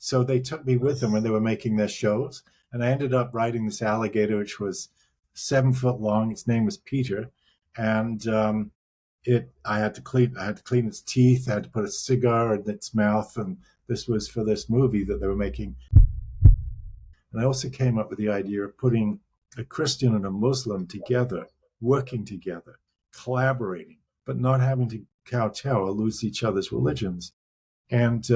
So they took me with them when they were making their shows. And I ended up riding this alligator, which was 7 foot long. Its name was Peter. And I had to clean its teeth. I had to put a cigar in its mouth. And this was for this movie that they were making. And I also came up with the idea of putting a Christian and a Muslim together, working together, collaborating, but not having to kowtow or lose each other's religions. And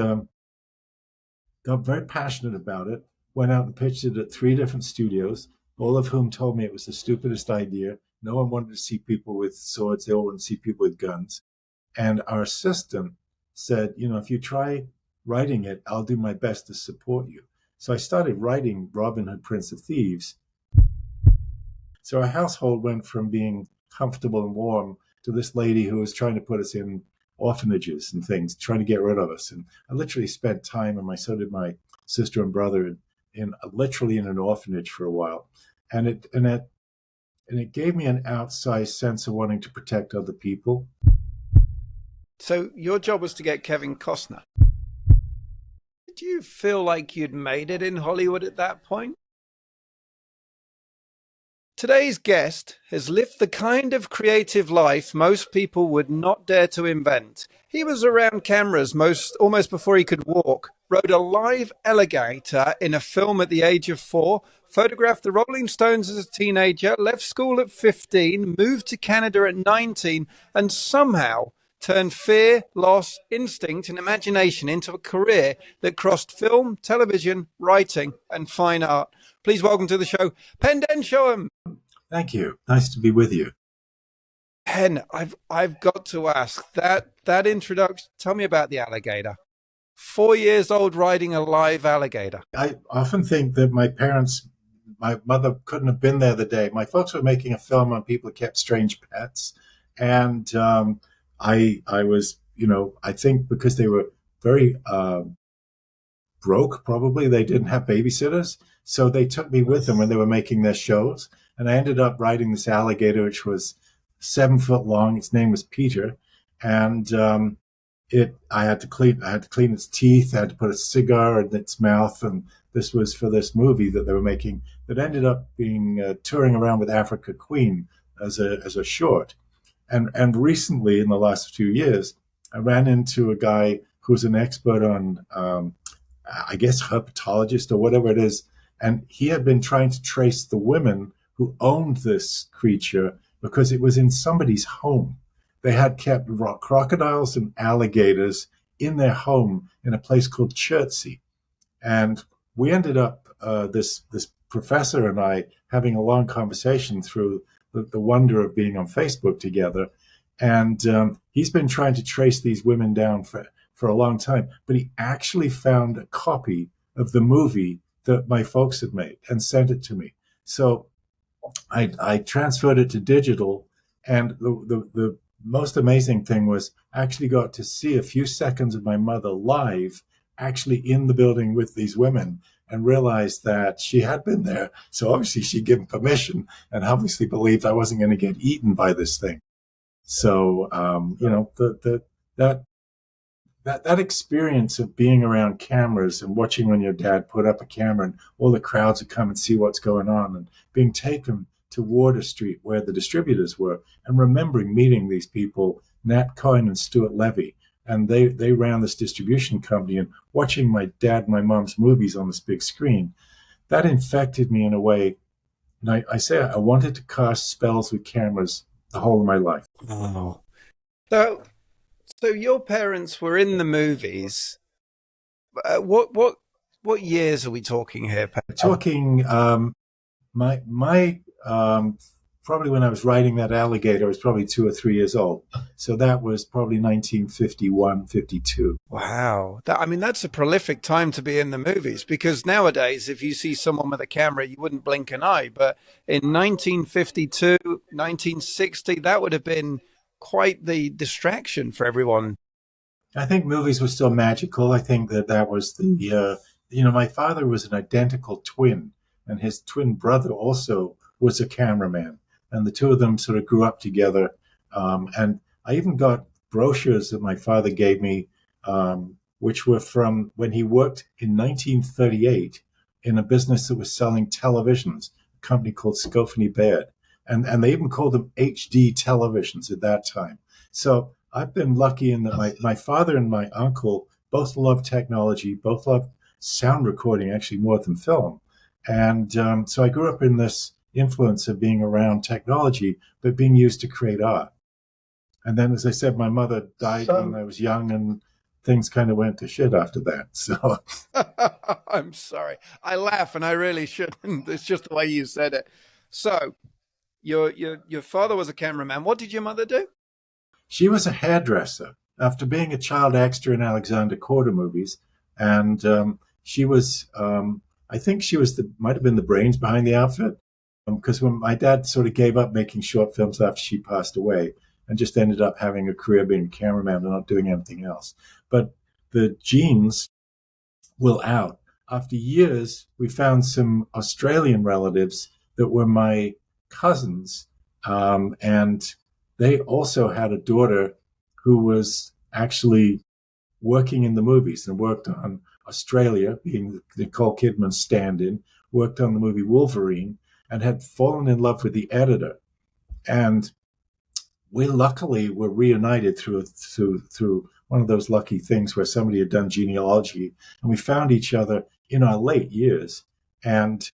got very passionate about it, went out and pitched it at 3 different studios, all of whom told me it was the stupidest idea. No one wanted to see people with swords. They all wanted to see people with guns. And our assistant said, if you try writing it, I'll do my best to support you. So I started writing Robin Hood, Prince of Thieves. So our household went from being comfortable and warm to this lady who was trying to put us in orphanages and things, trying to get rid of us. And I literally spent time, and so did my sister and brother, literally in an orphanage for a while. And it gave me an outsized sense of wanting to protect other people. So your job was to get Kevin Costner. Did you feel like you'd made it in Hollywood at that point? Today's guest has lived the kind of creative life most people would not dare to invent. He was around cameras almost before he could walk, rode a live alligator in a film at the age of 4, photographed the Rolling Stones as a teenager, left school at 15, moved to Canada at 19, and somehow turned fear, loss, instinct, and imagination into a career that crossed film, television, writing, and fine art. Please welcome to the show, Pen Densham. Thank you. Nice to be with you. Pen, I've got to ask that introduction. Tell me about the alligator. 4 years old riding a live alligator. I often think that my mother couldn't have been there the day. My folks were making a film on people who kept strange pets. And I was, I think because they were very broke, probably, they didn't have babysitters. So they took me with them when they were making their shows. And I ended up riding this alligator, which was 7 foot long. Its name was Peter. And I had to clean its teeth. I had to put a cigar in its mouth. And this was for this movie that they were making that ended up being touring around with Africa Queen as a short. And recently, in the last few years, I ran into a guy who's an expert on, I guess, herpetologist or whatever it is. And he had been trying to trace the women who owned this creature because it was in somebody's home. They had kept crocodiles and alligators in their home in a place called Chertsey. And we ended up, this professor and I, having a long conversation through the wonder of being on Facebook together. And he's been trying to trace these women down for a long time. But he actually found a copy of the movie that my folks had made and sent it to me. So I transferred it to digital. And the most amazing thing was I actually got to see a few seconds of my mother live, actually in the building with these women, and realized that she had been there. So obviously she'd given permission and obviously believed I wasn't going to get eaten by this thing. So, that experience of being around cameras and watching when your dad put up a camera and all the crowds would come and see what's going on, and being taken to Water Street where the distributors were, and remembering meeting these people, Nat Cohen and Stuart Levy, and they ran this distribution company, and watching my dad and my mom's movies on this big screen, that infected me in a way. And I say I wanted to cast spells with cameras the whole of my life. Oh. So your parents were in the movies. What years are we talking here, Pat? Talking my probably when I was riding that alligator, I was probably 2 or 3 years old. So that was probably 1951, 52. Wow. That's a prolific time to be in the movies, because nowadays, if you see someone with a camera, you wouldn't blink an eye. But in 1952, 1960, that would have been quite the distraction for everyone. I think movies were still magical. I think that was the, my father was an identical twin, and his twin brother also was a cameraman. And the two of them sort of grew up together. And I even got brochures that my father gave me which were from when he worked in 1938 in a business that was selling televisions, a company called Scofany Baird. And they even called them HD televisions at that time. So I've been lucky in that my father and my uncle both love technology, both love sound recording, actually more than film. And so I grew up in this influence of being around technology, but being used to create art. And then, as I said, my mother died when I was young, and things kind of went to shit after that. So I'm sorry. I laugh, and I really shouldn't. It's just the way you said it. So your father was a cameraman. What did your mother do? she was a hairdresser after being a child extra in Alexander Korda movies. And she was, I think she was might have been the brains behind the outfit. Because when my dad sort of gave up making short films after she passed away, and just ended up having a career being a cameraman and not doing anything else. But the genes will out. After years, we found some Australian relatives that were my cousins, and they also had a daughter who was actually working in the movies and worked on Australia, being Nicole Kidman's stand-in, worked on the movie Wolverine, and had fallen in love with the editor. And we luckily were reunited through one of those lucky things where somebody had done genealogy, and we found each other in our late years. And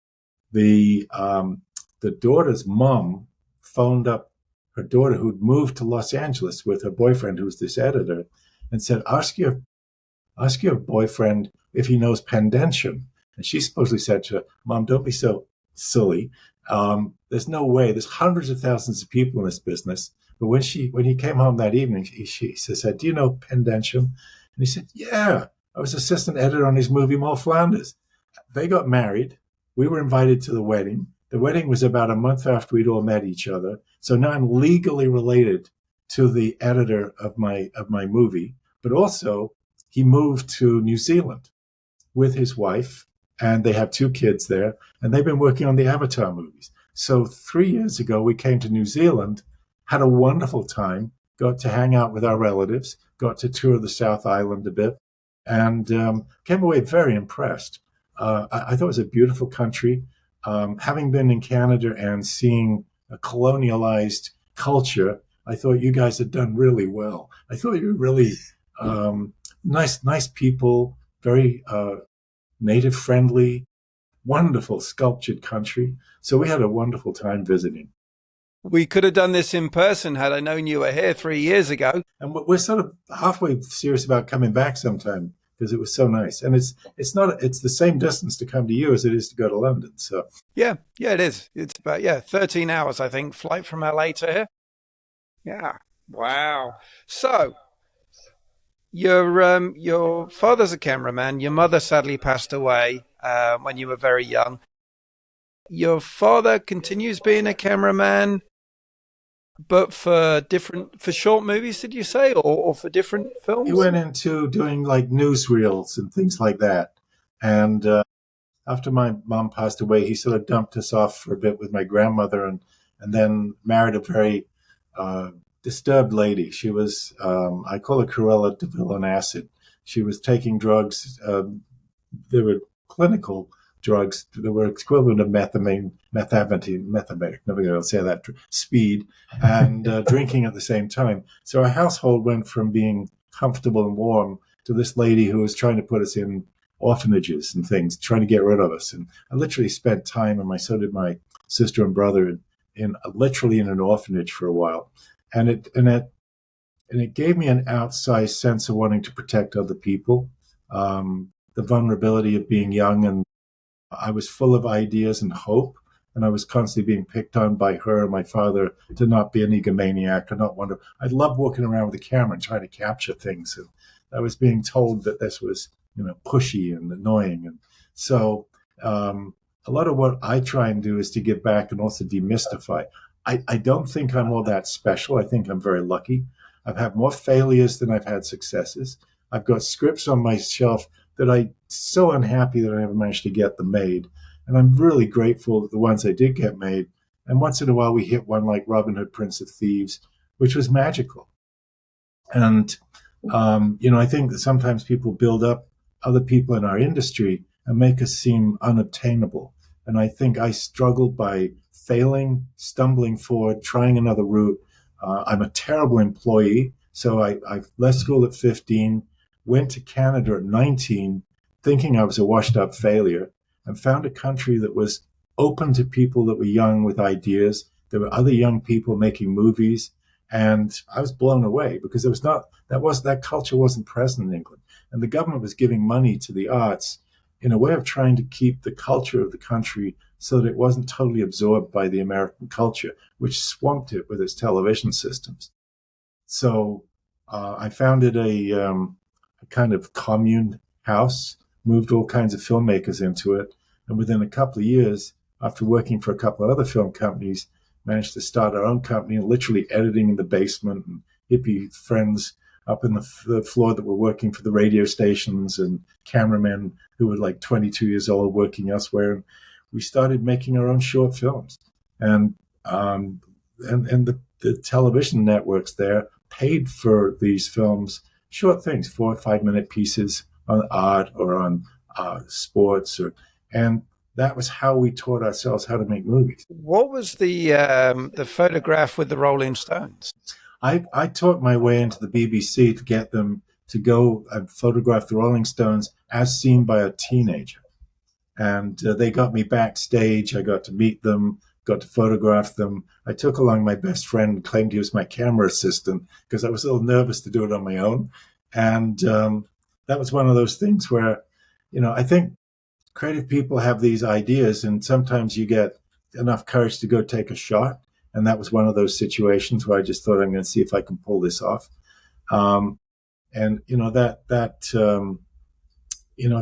the daughter's mom phoned up her daughter, who'd moved to Los Angeles with her boyfriend, who was this editor, and said, ask your boyfriend if he knows Penn Densham. And she supposedly said to her, Mom, don't be so silly. There's no way. There's hundreds of thousands of people in this business. But when he came home that evening, she said, do you know Penn Densham? And he said, yeah, I was assistant editor on his movie Moll Flanders. They got married. We were invited to the wedding. The wedding was about a month after we'd all met each other. So now I'm legally related to the editor of my movie. But also, he moved to New Zealand with his wife, and they have 2 kids there, and they've been working on the Avatar movies. So 3 years ago, we came to New Zealand, had a wonderful time, got to hang out with our relatives, got to tour the South Island a bit, and came away very impressed. I thought it was a beautiful country. Having been in Canada and seeing a colonialized culture, I thought you guys had done really well. I thought you were really nice people, very native friendly, wonderful sculptured country. So we had a wonderful time visiting. We could have done this in person had I known you were here 3 years ago. And we're sort of halfway serious about coming back sometime because it was so nice. And it's the same distance to come to you as it is to go to London. So yeah, it is. It's about 13 hours, I think, flight from LA to here. Yeah. Wow. So your father's a cameraman. Your mother sadly passed away when you were very young. Your father continues being a cameraman, but for short movies, did you say, or for different films? He went into doing like newsreels and things like that. And after my mom passed away, he sort of dumped us off for a bit with my grandmother, and then married a very disturbed lady. She was, I call her Cruella de Vil on acid. She was taking drugs. They were clinical drugs that were equivalent of methamphetamine, never going to say that, speed, and drinking at the same time. So our household went from being comfortable and warm to this lady who was trying to put us in orphanages and things, trying to get rid of us. And I literally spent time, and so did my sister and brother, literally in an orphanage for a while. And it gave me an outsized sense of wanting to protect other people, the vulnerability of being young, and I was full of ideas and hope, and I was constantly being picked on by her and my father to not be an egomaniac or not want to. I loved walking around with a camera and trying to capture things, and I was being told that this was, pushy and annoying. And so a lot of what I try and do is to give back and also demystify. I don't think I'm all that special. I think I'm very lucky. I've had more failures than I've had successes. I've got scripts on my shelf that I'm so unhappy that I never managed to get them made. And I'm really grateful that the ones I did get made. And once in a while, we hit one like Robin Hood, Prince of Thieves, which was magical. And I think that sometimes people build up other people in our industry and make us seem unobtainable. And I think I struggled by failing, stumbling forward, trying another route. I'm a terrible employee. So I left school at 15, went to Canada at 19, thinking I was a washed up failure, and found a country that was open to people that were young with ideas. There were other young people making movies. And I was blown away because it was not that culture wasn't present in England, and the government was giving money to the arts in a way of trying to keep the culture of the country so that it wasn't totally absorbed by the American culture, which swamped it with its television systems. So I founded a kind of commune house, moved all kinds of filmmakers into it, and within a couple of years, after working for a couple of other film companies, managed to start our own company and literally editing in the basement, and hippie friends up in the floor that were working for the radio stations, and cameramen who were like 22 years old working elsewhere. And we started making our own short films. And the television networks there paid for these films, short things, 4 or 5 minute pieces on art or on sports, and that was how we taught ourselves how to make movies. What was the photograph with the Rolling Stones? I taught my way into the BBC to get them to go and photograph the Rolling Stones as seen by a teenager. And they got me backstage. I got to meet them, got to photograph them. I took along my best friend and claimed he was my camera assistant because I was a little nervous to do it on my own. And that was one of those things where, I think creative people have these ideas, and sometimes you get enough courage to go take a shot. And that was one of those situations where I just thought, I'm going to see if I can pull this off. And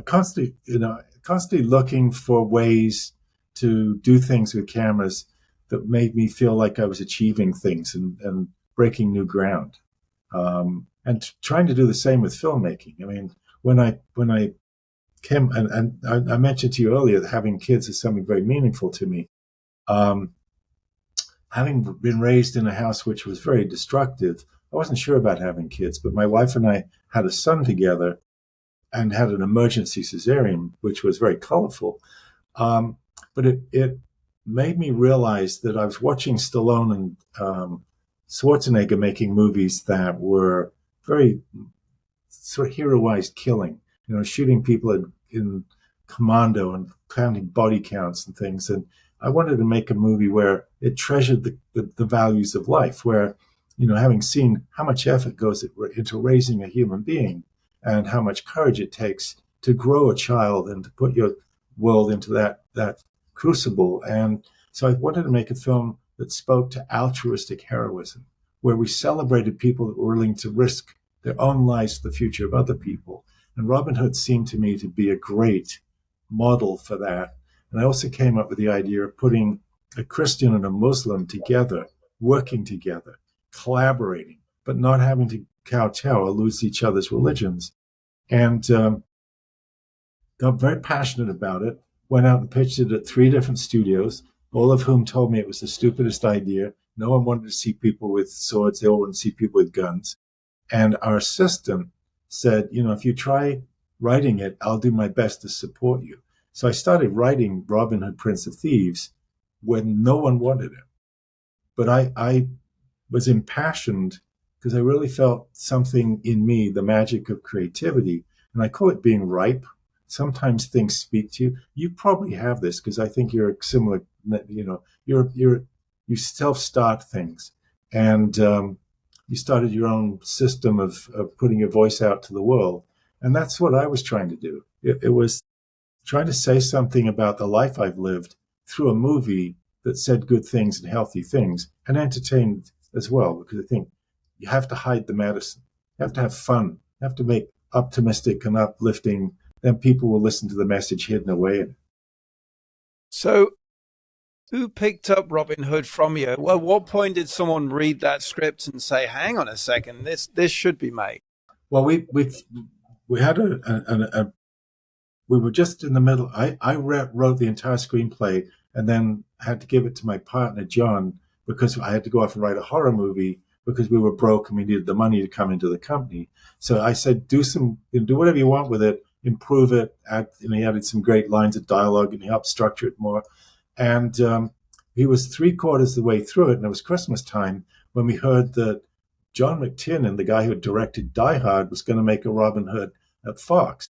constantly looking for ways to do things with cameras that made me feel like I was achieving things and breaking new ground. And trying to do the same with filmmaking. I mean, when I came, and I mentioned to you earlier that having kids is something very meaningful to me. Having been raised in a house which was very destructive, I wasn't sure about having kids, but my wife and I had a son together and had an emergency cesarean, which was very colorful. But it made me realize that I was watching Stallone and Schwarzenegger making movies that were very sort of heroized killing, shooting people in commando and counting body counts and things. And I wanted to make a movie where it treasured the values of life, where, having seen how much effort goes into raising a human being and how much courage it takes to grow a child and to put your world into that crucible. And so I wanted to make a film that spoke to altruistic heroism, where we celebrated people that were willing to risk their own lives for the future of other people. And Robin Hood seemed to me to be a great model for that. And I also came up with the idea of putting a Christian and a Muslim together, working together, collaborating, but not having to kowtow or lose each other's religions. And got very passionate about it, went out and pitched it at 3 different studios, all of whom told me it was the stupidest idea. No one wanted to see people with swords. They all wanted to see people with guns. And our assistant said, if you try writing it, I'll do my best to support you. So I started writing Robin Hood, Prince of Thieves when no one wanted it. But I was impassioned because I really felt something in me, the magic of creativity. And I call it being ripe. Sometimes things speak to you. You probably have this because I think you're similar, you self-start things. And you started your own system of putting your voice out to the world. And that's what I was trying to do. It was trying to say something about the life I've lived through a movie that said good things and healthy things and entertained as well, because I think you have to hide the medicine. You have to have fun. You have to make optimistic and uplifting. Then people will listen to the message hidden away in it. So who picked up Robin Hood from you? Well, what point did someone read that script and say, hang on a second, this should be made? Well, we had we were just in the middle. I wrote the entire screenplay and then had to give it to my partner, John, because I had to go off and write a horror movie because we were broke and we needed the money to come into the company. So I said, do whatever you want with it, improve it. And he added some great lines of dialogue and he helped structure it more. And he was 3/4 of the way through it, and it was Christmas time when we heard that John McTiernan, the guy who had directed Die Hard, was going to make a Robin Hood at Fox.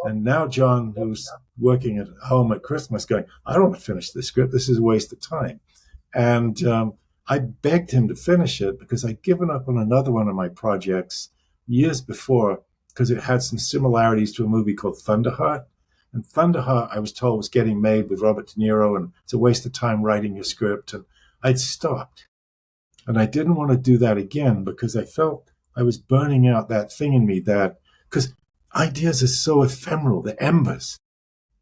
And now John, who's working at home at Christmas, going, I don't want to finish this script. This is a waste of time. And I begged him to finish it because I'd given up on another one of my projects years before because it had some similarities to a movie called Thunderheart. And Thunderheart, I was told, was getting made with Robert De Niro, and it's a waste of time writing your script. And I'd stopped. And I didn't want to do that again because I felt I was burning out that thing in me because ideas are so ephemeral, they're embers.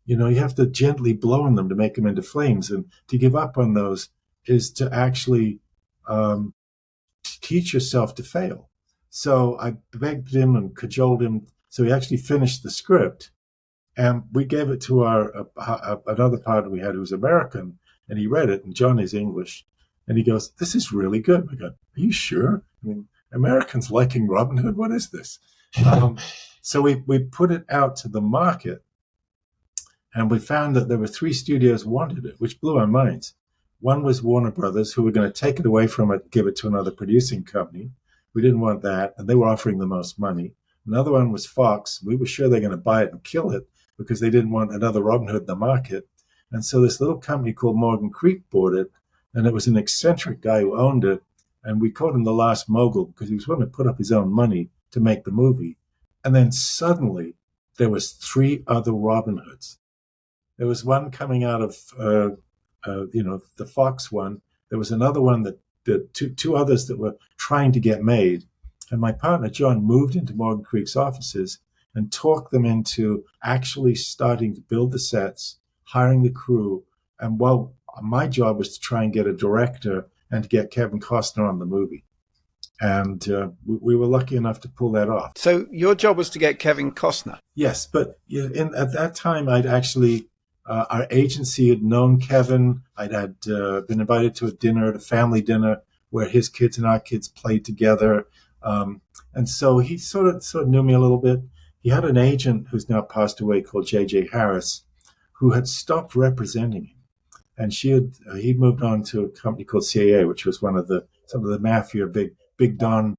You have to gently blow on them to make them into flames. And to give up on those is to actually teach yourself to fail. So I begged him and cajoled him. So he actually finished the script. And we gave it to another partner we had who was American, and he read it, and John is English. And he goes, this is really good. We go, are you sure? I mean, Americans liking Robin Hood? What is this? So we put it out to the market, and we found that there were 3 studios wanted it, which blew our minds. One was Warner Brothers, who were going to take it away from it, give it to another producing company. We didn't want that, and they were offering the most money. Another one was Fox. We were sure they were going to buy it and kill it because they didn't want another Robin Hood in the market. And so this little company called Morgan Creek bought it, and it was an eccentric guy who owned it, and we called him the last mogul because he was willing to put up his own money to make the movie. And then suddenly there was 3 other Robin Hoods. There was one coming out of the Fox one. There was another one that two others that were trying to get made. And my partner, John, moved into Morgan Creek's offices and talked them into actually starting to build the sets, hiring the crew. And my job was to try and get a director and to get Kevin Costner on the movie. And we were lucky enough to pull that off. So your job was to get Kevin Costner? Yes, but at that time, I'd actually... our agency had known Kevin. I'd been invited to a family dinner, where his kids and our kids played together. And so he sort of knew me a little bit. He had an agent who's now passed away called J.J. Harris, who had stopped representing him. And he'd moved on to a company called CAA, which was some of the mafia, big Don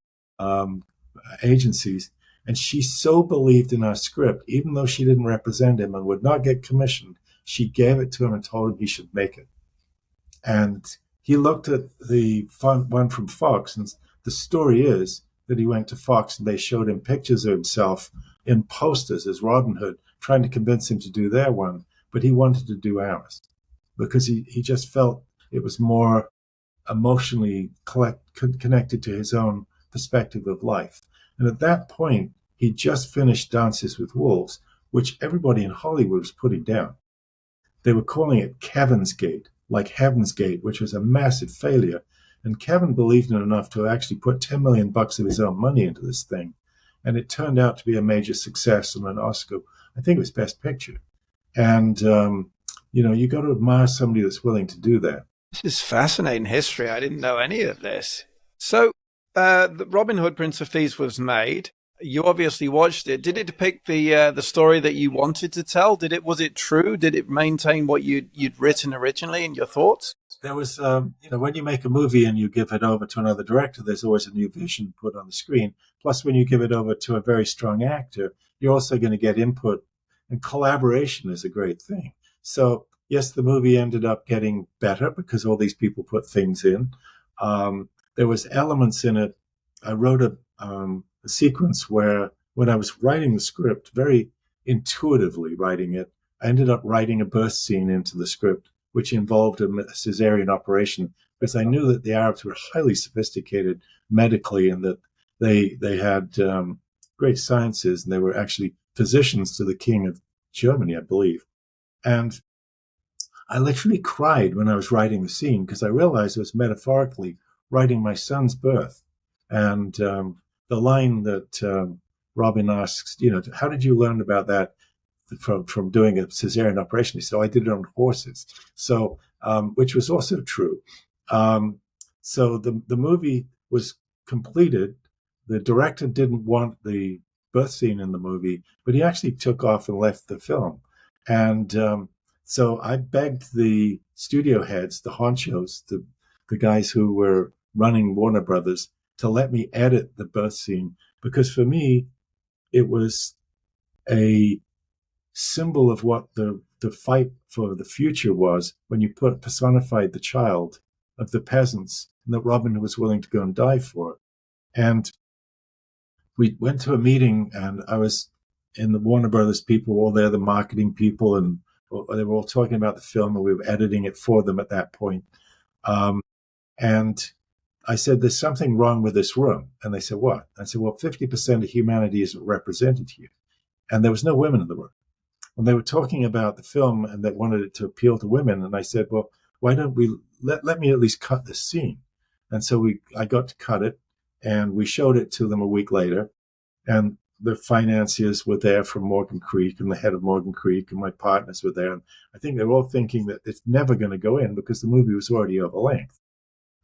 agencies. And she so believed in our script, even though she didn't represent him and would not get commissioned, she gave it to him and told him he should make it. And he looked at the one from Fox, and the story is that he went to Fox and they showed him pictures of himself in posters as Robin Hood, trying to convince him to do their one, but he wanted to do ours because he just felt it was more emotionally connected to his own perspective of life. And at that point, he just finished Dances with Wolves, which everybody in Hollywood was putting down. They were calling it Kevin's Gate, like Heaven's Gate, which was a massive failure. And Kevin believed in it enough to actually put $10 million of his own money into this thing. And it turned out to be a major success and an Oscar. I think it was Best Picture. And, you got to admire somebody that's willing to do that. This is fascinating history. I didn't know any of this. So the Robin Hood, Prince of Thieves was made. You obviously watched it. Did it depict the story that you wanted to tell? Was it true? Did it maintain what you'd written originally in your thoughts? There was, when you make a movie and you give it over to another director, there's always a new vision put on the screen. Plus, when you give it over to a very strong actor, you're also going to get input, and collaboration is a great thing. So, yes, the movie ended up getting better because all these people put things in. There was elements in it. I wrote a sequence where, when I was writing the script, very intuitively writing it, I ended up writing a birth scene into the script, which involved a cesarean operation, because I knew that the Arabs were highly sophisticated medically and that they had great sciences, and they were actually physicians to the king of Germany, I believe. And I literally cried when I was writing the scene because I realized I was metaphorically writing my son's birth. And the line that Robin asks, how did you learn about that from doing a cesarean operation? He said, I did it on horses. So, which was also true. So the movie was completed, the director didn't want the birth scene in the movie, but he actually took off and left the film. And so I begged the studio heads, the honchos, the guys who were running Warner Brothers, to let me edit the birth scene, because for me, it was a symbol of what the fight for the future was when you personified the child of the peasants and that Robin was willing to go and die for. And we went to a meeting, and I was in the Warner Brothers people, all there, the marketing people, and they were all talking about the film, and we were editing it for them at that point. And I said, there's something wrong with this room. And they said, what? I said, well, 50% of humanity isn't represented here. And there was no women in the room. And they were talking about the film and they wanted it to appeal to women. And I said, well, why don't we let me at least cut this scene? And so I got to cut it, and we showed it to them a week later. And the financiers were there from Morgan Creek, and the head of Morgan Creek, and my partners were there. And I think they were all thinking that it's never going to go in because the movie was already over length.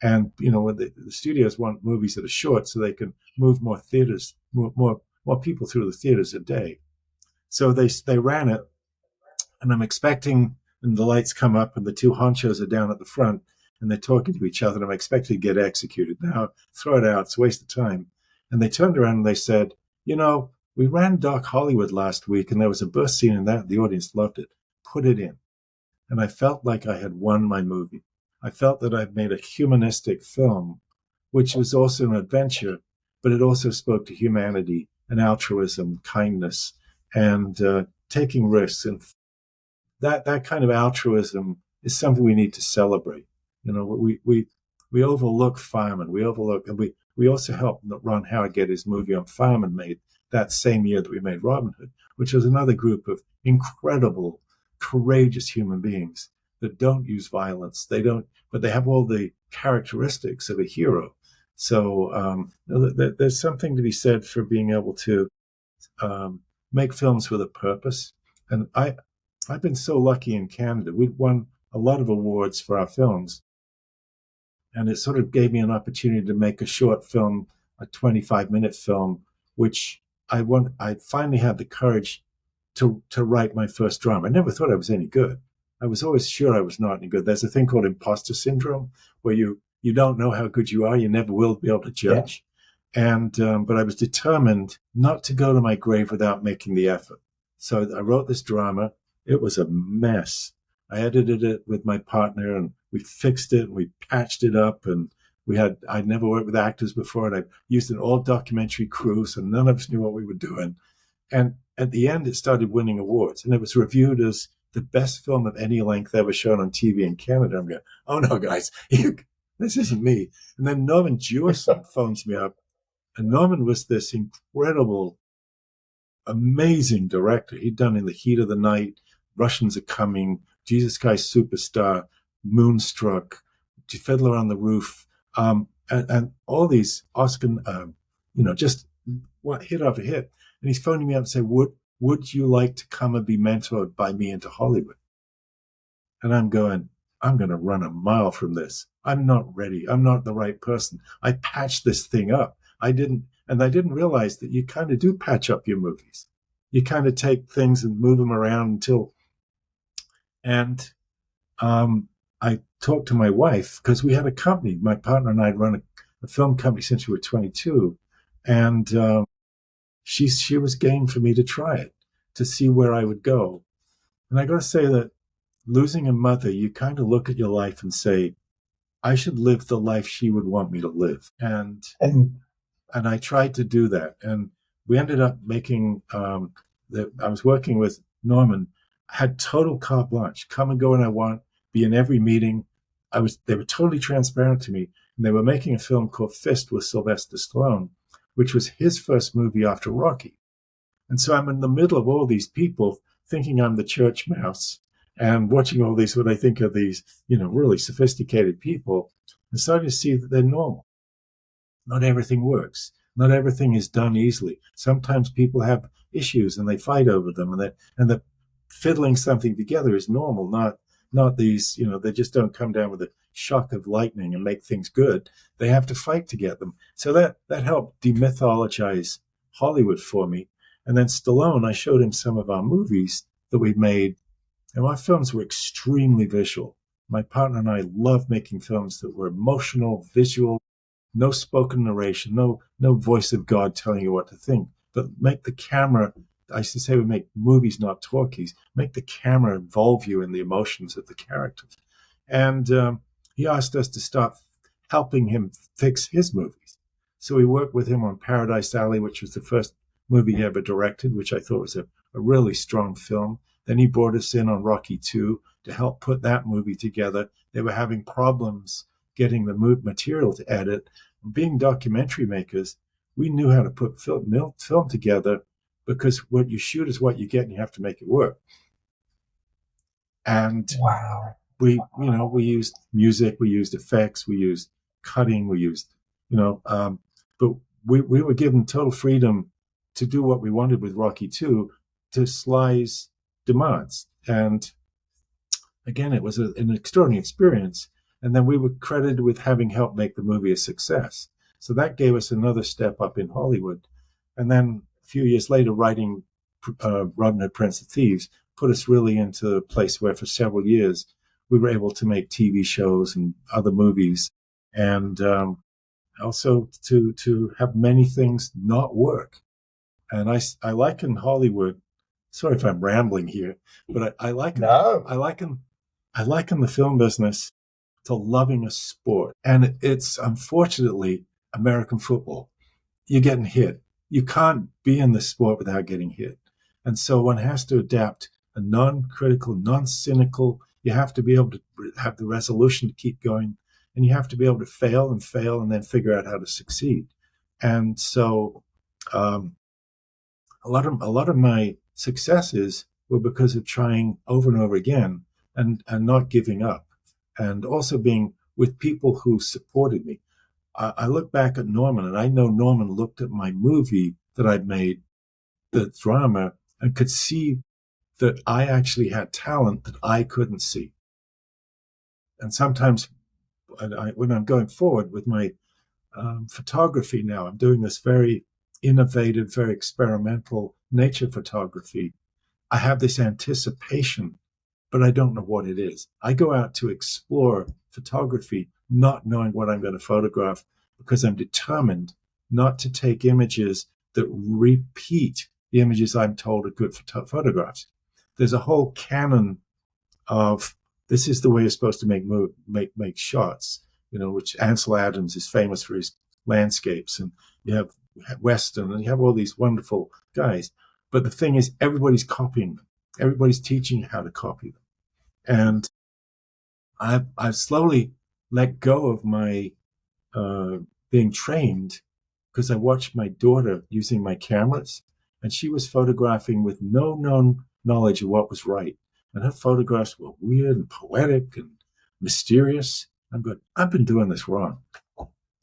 And, when the studios want movies that are short so they can move more theaters, more people through the theaters a day. So they ran it, and I'm expecting, and the lights come up, and the two honchos are down at the front, and they're talking to each other, and I'm expecting to get executed. Now, throw it out, it's a waste of time. And they turned around and they said, we ran Doc Hollywood last week, and there was a birth scene in that, and the audience loved it. Put it in. And I felt like I had won my movie. I felt that I'd made a humanistic film, which was also an adventure, but it also spoke to humanity and altruism, kindness, and taking risks. And that kind of altruism is something we need to celebrate. We overlook Fireman. And we also helped Ron Howard get his movie on Fireman made that same year that we made Robin Hood, which was another group of incredible, courageous human beings that don't use violence. But they have all the characteristics of a hero. So there's something to be said for being able to make films with a purpose. And I've been so lucky in Canada. We've won a lot of awards for our films. And it sort of gave me an opportunity to make a short film, a 25-minute film, which I finally had the courage to write my first drama. I never thought I was any good. I was always sure I was not any good. There's a thing called imposter syndrome, where you don't know how good you are. You never will be able to judge. Yeah. And but I was determined not to go to my grave without making the effort. So I wrote this drama. It was a mess. I edited it with my partner, and we fixed it, and we patched it up, and I'd never worked with actors before, and I used an all documentary crew, so none of us knew what we were doing. And at the end, it started winning awards, and it was reviewed as the best film of any length ever shown on TV in Canada. I'm going, oh no, guys, this isn't me. And then Norman Jewison phones me up, and Norman was this incredible, amazing director. He'd done In the Heat of the Night, Russians Are Coming, Jesus Christ Superstar, Moonstruck, Fiddler on the Roof, and all these Oscar, just hit after hit. And he's phoning me up and saying, would you like to come and be mentored by me into Hollywood? And I'm going to run a mile from this. I'm not ready. I'm not the right person. I patched this thing up. I didn't realize that you kind of do patch up your movies. You kind of take things and move them around and I talked to my wife, because we had a company. My partner and I had run a film company since we were 22. And she was game for me to try it, to see where I would go. And I got to say that losing a mother, you kind of look at your life and say, I should live the life she would want me to live. And I tried to do that. And we ended up making, I was working with Norman, had total carte blanche, come and go when I want, be in every meeting. They were totally transparent to me. And they were making a film called Fist with Sylvester Stallone, which was his first movie after Rocky. And so I'm in the middle of all these people thinking I'm the church mouse and watching all these, what I think are these, really sophisticated people, and starting to see that they're normal. Not everything works. Not everything is done easily. Sometimes people have issues and they fight over them, and that fiddling something together is normal, not not these, they just don't come down with a shock of lightning and make things good. They have to fight to get them. So that helped demythologize Hollywood for me. And then Stallone, I showed him some of our movies that we made, and our films were extremely visual. My partner and I loved making films that were emotional, visual, no spoken narration, no voice of God telling you what to think, but make the camera. I used to say we make movies, not talkies. Make the camera involve you in the emotions of the characters. And he asked us to start helping him fix his movies. So we worked with him on Paradise Alley, which was the first movie he ever directed, which I thought was a really strong film. Then he brought us in on Rocky II to help put that movie together. They were having problems getting the material to edit. Being documentary makers, we knew how to put film together, because what you shoot is what you get, and you have to make it work. And wow, we used music, we used effects, we used cutting, we used, but we were given total freedom to do what we wanted with Rocky II, to Sly's demands. And again, it was an extraordinary experience. And then we were credited with having helped make the movie a success. So that gave us another step up in Hollywood. And then a few years later, writing Robin Hood, Prince of Thieves put us really into a place where for several years we were able to make TV shows and other movies, and also to have many things not work. And I liken Hollywood. Sorry if I'm rambling here, but I liken the film business to loving a sport, and it's unfortunately American football. You're getting hit. You can't be in the sport without getting hit. And so one has to adapt a non-critical, non-cynical. You have to be able to have the resolution to keep going, and you have to be able to fail and then figure out how to succeed. And so a lot of my successes were because of trying over and over again and not giving up, and also being with people who supported me. I look back at Norman, and I know Norman looked at my movie that I'd made, the drama, and could see that I actually had talent that I couldn't see. And sometimes when I'm going forward with my photography now, I'm doing this very innovative, very experimental nature photography. I have this anticipation, but I don't know what it is. I go out to explore photography, not knowing what I'm going to photograph, because I'm determined not to take images that repeat the images I'm told are good photographs. There's a whole canon of this is the way you're supposed to make shots, which Ansel Adams is famous for his landscapes, and you have Weston, and you have all these wonderful guys. But the thing is, everybody's copying them. Everybody's teaching you how to copy them. And I've slowly let go of my being trained, because I watched my daughter using my cameras, and she was photographing with no known knowledge of what was right. And her photographs were weird and poetic and mysterious. I'm going, I've been doing this wrong.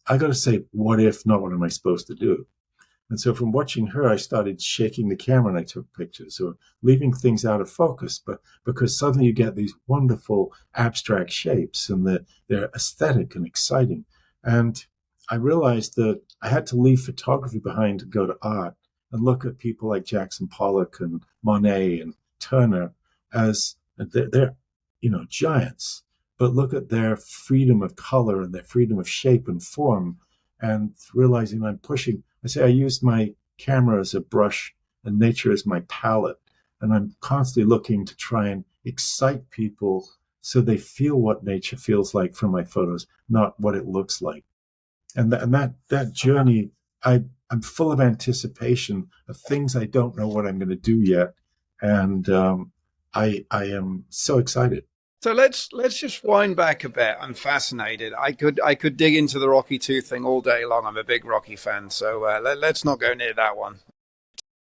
I got to say, what if, not what am I supposed to do? And so from watching her, I started shaking the camera and I took pictures, or leaving things out of focus, but because suddenly you get these wonderful abstract shapes, and they're aesthetic and exciting. And I realized that I had to leave photography behind to go to art and look at people like Jackson Pollock and Monet and Turner as they're giants, but look at their freedom of color and their freedom of shape and form, and realizing I say I use my camera as a brush and nature as my palette, and I'm constantly looking to try and excite people so they feel what nature feels like from my photos, not what it looks like. And that journey, I'm full of anticipation of things I don't know what I'm going to do yet, and I am so excited. So let's just wind back a bit. I'm fascinated. I could dig into the Rocky II thing all day long. I'm a big Rocky fan, so let's not go near that one.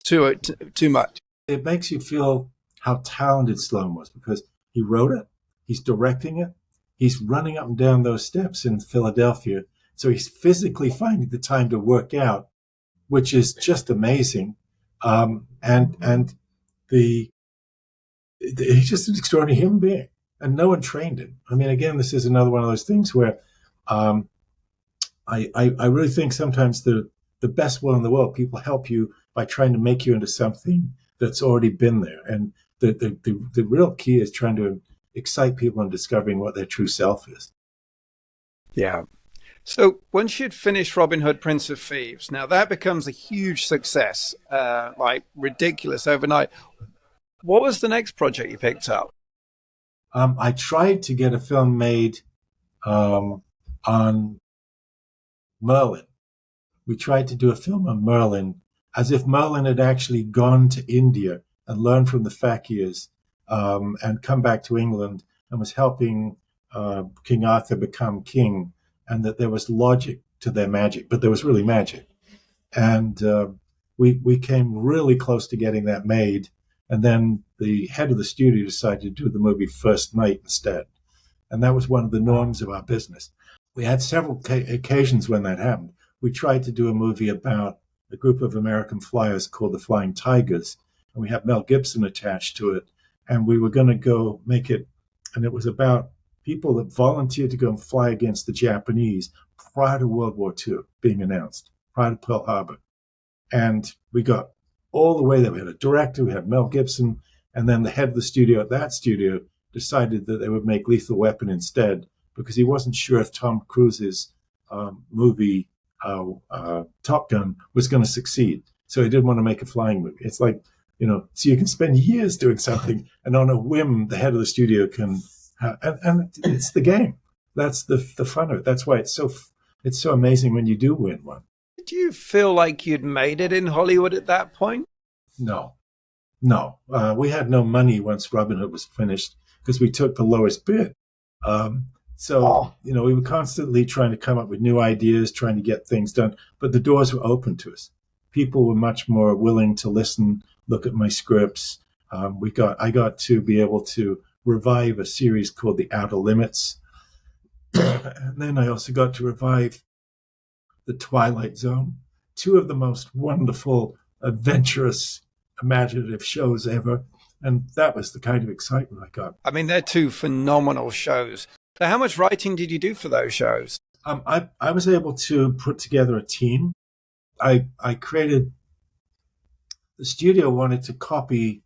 Too much. It makes you feel how talented Stallone was, because he wrote it, he's directing it, he's running up and down those steps in Philadelphia, so he's physically finding the time to work out, which is just amazing. And he's just an extraordinary human being. and no one trained him. I mean, again, this is another one of those things where um, I really think sometimes the best will in the world, people help you by trying to make you into something that's already been there. And the real key is trying to excite people in discovering what their true self is. Yeah. So once you'd finished Robin Hood, Prince of Thieves, now that becomes a huge success, like ridiculous overnight. What was the next project you picked up? I tried to get a film made on Merlin. We tried to do a film on Merlin as if Merlin had actually gone to India and learned from the fakirs and come back to England and was helping King Arthur become king, and that there was logic to their magic, but there was really magic. And we came really close to getting that made. And then the head of the studio decided to do the movie First Night instead. And that was one of the norms of our business. We had several occasions when that happened. We tried to do a movie about a group of American flyers called the Flying Tigers, and we had Mel Gibson attached to it. And we were going to go make it, and it was about people that volunteered to go and fly against the Japanese prior to World War II being announced, prior to Pearl Harbor. And we got all the way there. We had a director, we had Mel Gibson, and then the head of the studio at that studio decided that they would make Lethal Weapon instead because he wasn't sure if Tom Cruise's movie Top Gun was going to succeed. So he didn't want to make a flying movie. It's like, so you can spend years doing something, and on a whim, the head of the studio can, and it's the game. That's the fun of it. That's why it's so amazing when you do win one. Did you feel like you'd made it in Hollywood at that point? No. We had no money once Robin Hood was finished because we took the lowest bid. We were constantly trying to come up with new ideas, trying to get things done, but the doors were open to us. People were much more willing to listen, look at my scripts. I got to be able to revive a series called The Outer Limits. And then I also got to revive The Twilight Zone, two of the most wonderful, adventurous, imaginative shows ever. And that was the kind of excitement I got. I mean, they're two phenomenal shows. So how much writing did you do for those shows? I was able to put together a team. I created, the studio wanted to copy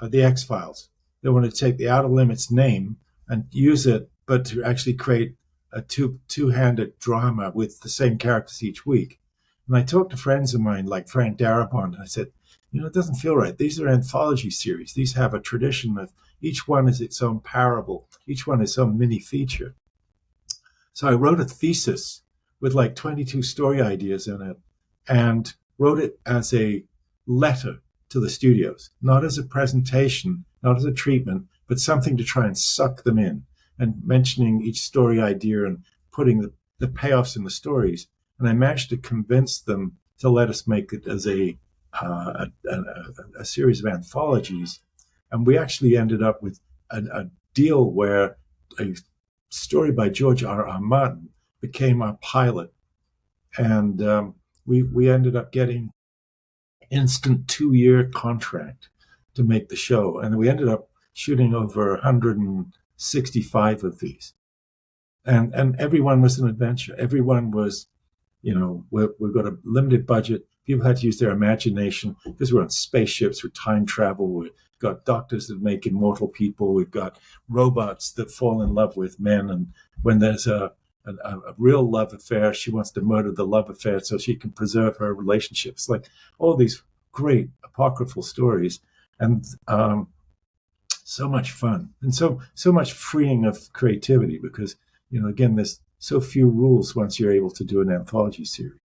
the X-Files. They wanted to take the Outer Limits name and use it, but to actually create a two-handed drama with the same characters each week. And I talked to friends of mine like Frank Darabont, and I said, it doesn't feel right. These are anthology series. These have a tradition of each one is its own parable. Each one is its own mini feature. So I wrote a thesis with like 22 story ideas in it and wrote it as a letter to the studios, not as a presentation, not as a treatment, but something to try and suck them in and mentioning each story idea and putting the payoffs in the stories. And I managed to convince them to let us make it as a series of anthologies. And we actually ended up with a deal where a story by George R.R. Martin became our pilot. And we ended up getting instant 2-year contract to make the show. And we ended up shooting over 165 of these. And everyone was an adventure. Everyone was, we've got a limited budget. People had to use their imagination because we're on spaceships, we're time travel, we've got doctors that make immortal people, we've got robots that fall in love with men. And when there's a real love affair, she wants to murder the love affair so she can preserve her relationships. Like all these great apocryphal stories. And so much fun and so much freeing of creativity because, again, there's so few rules once you're able to do an anthology series.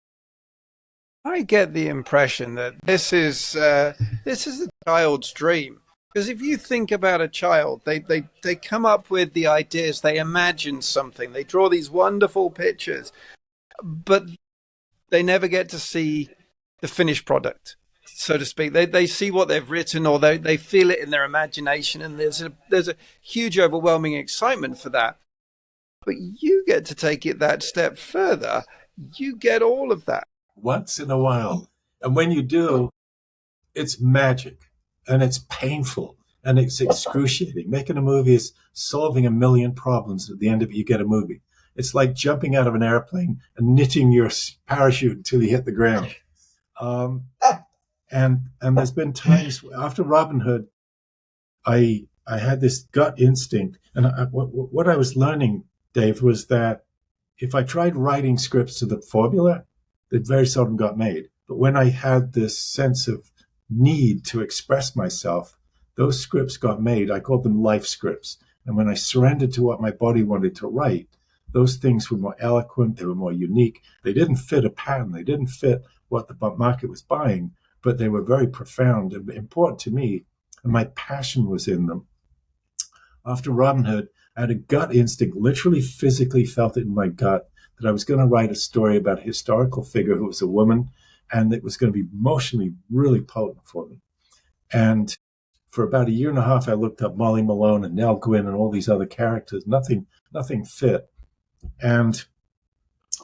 I get the impression that this is a child's dream. Because if you think about a child, they come up with the ideas, they imagine something, they draw these wonderful pictures, but they never get to see the finished product, so to speak. They see what they've written or they feel it in their imagination, and there's a huge, overwhelming excitement for that. But you get to take it that step further. You get all of that. Once in a while. And when you do, it's magic and it's painful And it's excruciating. Making a movie is solving a million problems. At the end of it, you get a movie. It's like jumping out of an airplane and knitting your parachute until you hit the ground. And there's been times after Robin Hood, I had this gut instinct, and what I was learning, Dave, was that if I tried writing scripts to the formula, it very seldom got made. But when I had this sense of need to express myself, those scripts got made. I called them life scripts. And when I surrendered to what my body wanted to write, those things were more eloquent. They were more unique. They didn't fit a pattern. They didn't fit what the market was buying, but they were very profound and important to me. And my passion was in them. After Robin Hood, I had a gut instinct, literally physically felt it in my gut, that I was going to write a story about a historical figure who was a woman, and it was going to be emotionally really potent for me. And for about a year and a half, I looked up Molly Malone and Nell Gwynn and all these other characters. Nothing fit. And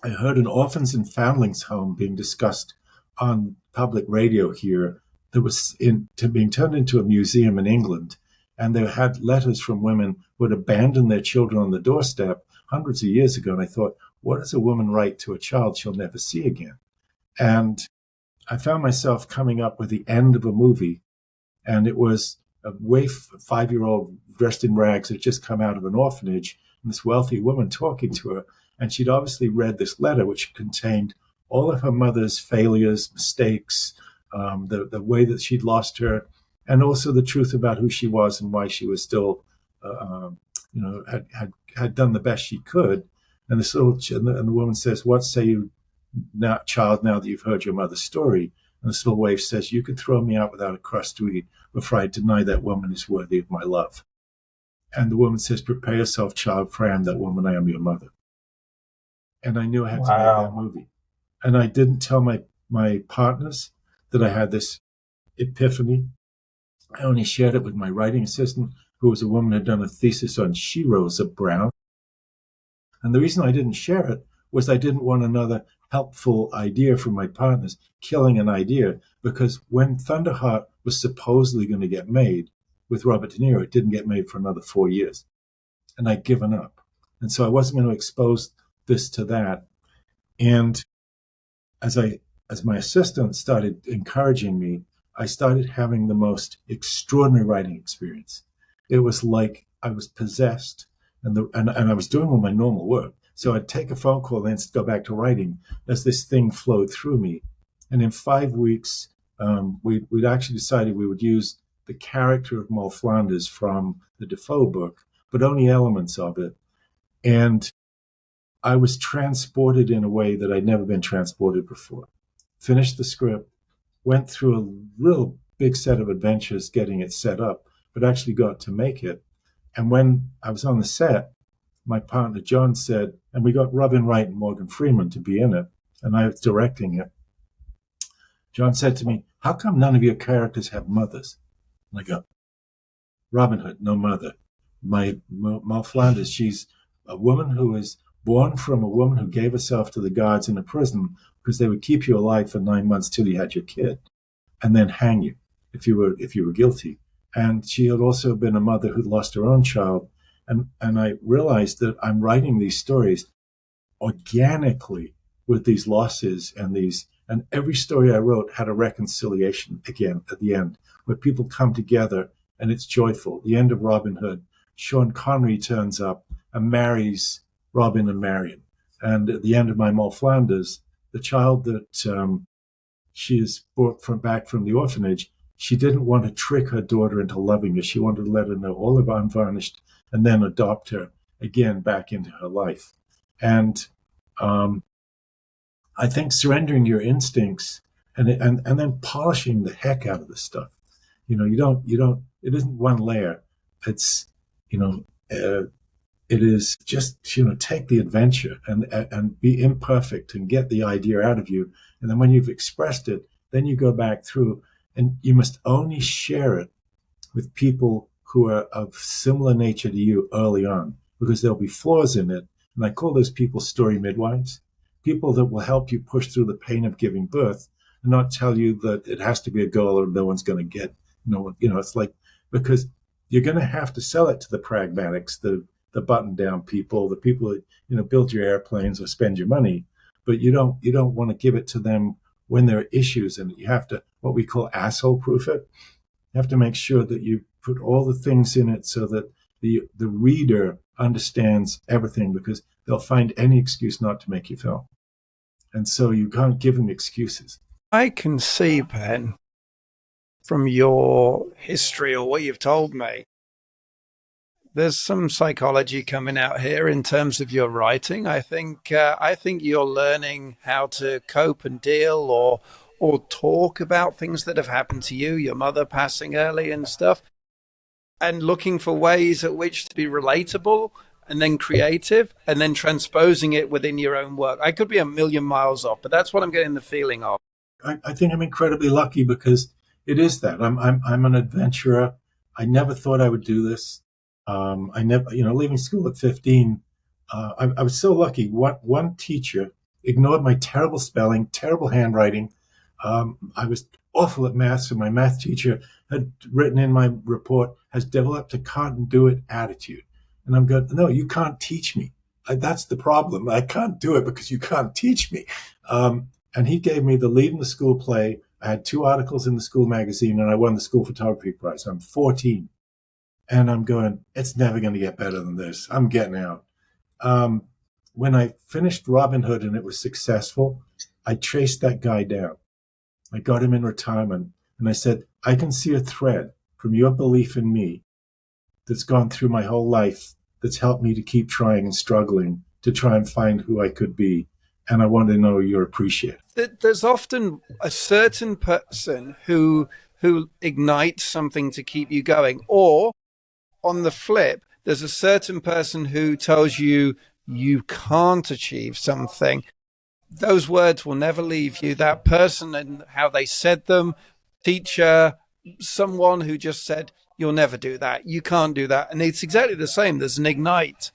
I heard an orphans and foundlings home being discussed on public radio here that was being turned into a museum in England. And they had letters from women who had abandoned their children on the doorstep hundreds of years ago. And I thought, what does a woman write to a child she'll never see again? And I found myself coming up with the end of a movie. And it was a waif, 5-year-old dressed in rags had just come out of an orphanage, and this wealthy woman talking to her. And she'd obviously read this letter, which contained all of her mother's failures, mistakes, the way that she'd lost her, and also the truth about who she was and why she was still, had done the best she could. And this and the woman says, "What say you, now, child, now that you've heard your mother's story?" And this little waif says, "You could throw me out without a crust to eat before I deny that woman is worthy of my love." And the woman says, "Prepare yourself, child, for I am that woman, I am your mother." And I knew I had to make that movie. And I didn't tell my partners that I had this epiphany. I only shared it with my writing assistant, who was a woman who had done a thesis on She Rosa Brown. And the reason I didn't share it was I didn't want another helpful idea from my partners killing an idea, because when Thunderheart was supposedly going to get made with Robert De Niro, it didn't get made for another 4 years. And I'd given up. And so I wasn't going to expose this to that. And as my assistant started encouraging me, I started having the most extraordinary writing experience. It was like I was possessed, and I was doing all my normal work. So I'd take a phone call and then go back to writing as this thing flowed through me. And in 5 weeks, we'd actually decided we would use the character of Moll Flanders from the Defoe book, but only elements of it. And I was transported in a way that I'd never been transported before. Finished the script, went through a real big set of adventures getting it set up, but actually got to make it. And when I was on the set, my partner John said, and we got Robin Wright and Morgan Freeman to be in it, and I was directing it. John said to me, "How come none of your characters have mothers?" And I go, "Robin Hood, no mother. Moll Flanders, she's a woman who is born from a woman who gave herself to the guards in a prison because they would keep you alive for 9 months till you had your kid, and then hang you if you were guilty. And she had also been a mother who'd lost her own child. And I realized that I'm writing these stories organically with these losses and every story I wrote had a reconciliation again at the end, where people come together and it's joyful. The end of Robin Hood, Sean Connery turns up and marries Robin and Marion. And at the end of my Moll Flanders, the child that she is brought back from the orphanage, she didn't want to trick her daughter into loving her. She wanted to let her know all of unvarnished and then adopt her again back into her life. And I think surrendering your instincts and then polishing the heck out of the stuff. It isn't one layer. It's, it is just, take the adventure and be imperfect and get the idea out of you. And then when you've expressed it, then you go back through and you must only share it with people who are of similar nature to you early on, because there'll be flaws in it. And I call those people story midwives, people that will help you push through the pain of giving birth and not tell you that it has to be a girl or no one's going to get, it's like, because you're going to have to sell it to the pragmatics, the button down people, the people that, build your airplanes or spend your money. But you don't want to give it to them when there are issues, and you have to, what we call asshole proof it. You have to make sure that you put all the things in it so that the reader understands everything, because they'll find any excuse not to make you film. And so you can't give them excuses. I can see, Ben, from your history or what you've told me, there's some psychology coming out here in terms of your writing. I think you're learning how to cope and deal or talk about things that have happened to you, your mother passing early and stuff, and looking for ways at which to be relatable and then creative and then transposing it within your own work. I could be a million miles off, but that's what I'm getting the feeling of. I think I'm incredibly lucky because it is that. I'm an adventurer. I never thought I would do this. I never, leaving school at 15, I was so lucky. One teacher ignored my terrible spelling, terrible handwriting. I was awful at math, so my math teacher had written in my report, has developed a can't do it attitude. And I'm going, no, you can't teach me. That's the problem. I can't do it because you can't teach me. And he gave me the lead in the school play. I had 2 articles in the school magazine, and I won the school photography prize. I'm 14. And I'm going, it's never going to get better than this. I'm getting out. When I finished Robin Hood and it was successful, I traced that guy down. I got him in retirement. And I said, I can see a thread from your belief in me that's gone through my whole life, that's helped me to keep trying and struggling to try and find who I could be. And I want to know you're appreciated. There's often a certain person who ignites something to keep you going. Or on the flip, there's a certain person who tells you you can't achieve something. Those words will never leave you. That person and how they said them, teacher, someone who just said, you'll never do that. You can't do that. And it's exactly the same. There's an ignite